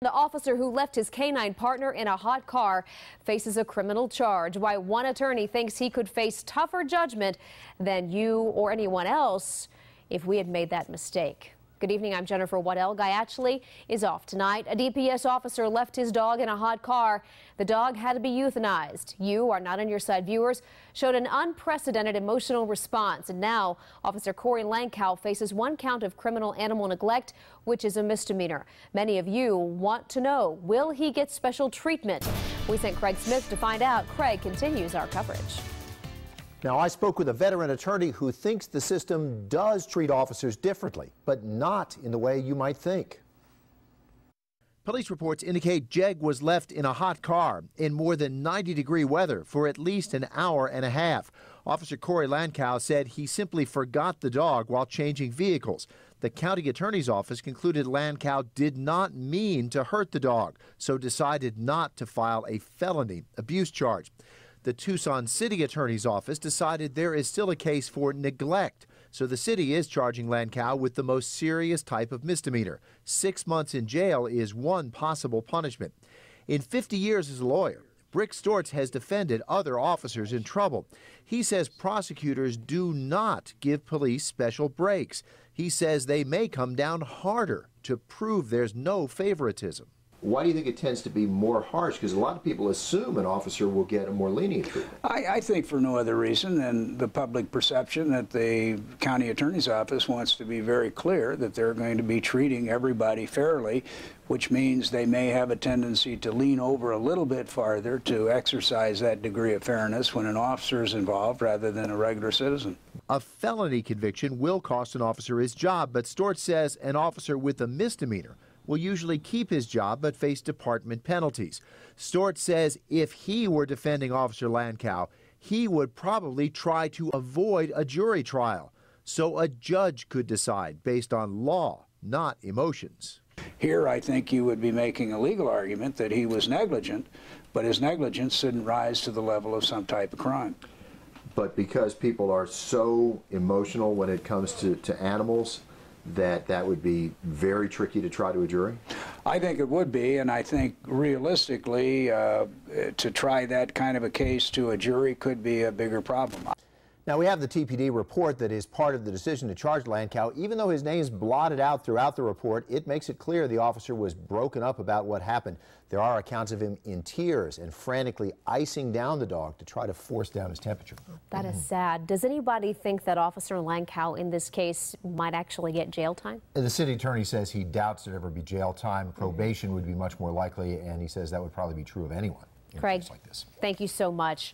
The officer who left his K-9 partner in a hot car faces a criminal charge. Why one attorney thinks he could face tougher judgment than you or anyone else if we had made that mistake. Good evening, I'm Jennifer Waddell. Guy actually is off tonight. A DPS officer left his dog in a hot car. The dog had to be euthanized. You, our Not on Your Side viewers, showed an unprecedented emotional response. And now Officer Corey Lankow faces 1 count of criminal animal neglect, which is a misdemeanor. Many of you want to know, will he get special treatment? We sent Craig Smith to find out. Craig continues our coverage. Now, I spoke with a veteran attorney who thinks the system does treat officers differently, but not in the way you might think. Police reports indicate Jeg was left in a hot car in more than 90-degree weather for at least an hour and a half. Officer Corey Lankow said he simply forgot the dog while changing vehicles. The county attorney's office concluded Lankow did not mean to hurt the dog, so decided not to file a felony abuse charge. The Tucson City Attorney's Office decided there is still a case for neglect, so the city is charging Lankow with the most serious type of misdemeanor. 6 months in jail is one possible punishment. In 50 years as a lawyer, Rick Stortz has defended other officers in trouble. He says prosecutors do not give police special breaks. He says they may come down harder to prove there's no favoritism. Why do you think it tends to be more harsh? Because a lot of people assume an officer will get a more lenient treatment. I think for no other reason than the public perception that the county attorney's office wants to be very clear that they're going to be treating everybody fairly, which means they may have a tendency to lean over a little bit farther to exercise that degree of fairness when an officer is involved rather than a regular citizen. A felony conviction will cost an officer his job, but Stortz says an officer with a misdemeanor will usually keep his job but face department penalties. Stortz says if he were defending Officer Lankow, he would probably try to avoid a jury trial, so a judge could decide based on law, not emotions. Here, I think you would be making a legal argument that he was negligent, but his negligence didn't rise to the level of some type of crime. But because people are so emotional when it comes to animals, that would be very tricky to try to a jury? I think it would be, and I think realistically to try that kind of a case to a jury could be a bigger problem. Now, we have the TPD report that is part of the decision to charge Lankow. Even though his name's blotted out throughout the report, it makes it clear the officer was broken up about what happened. There are accounts of him in tears and frantically icing down the dog to try to force down his temperature. That is sad. Does anybody think that Officer Lankow in this case might actually get jail time? The city attorney says he doubts there'd ever be jail time. Probation would be much more likely, and he says that would probably be true of anyone in a case like this. Thank you so much.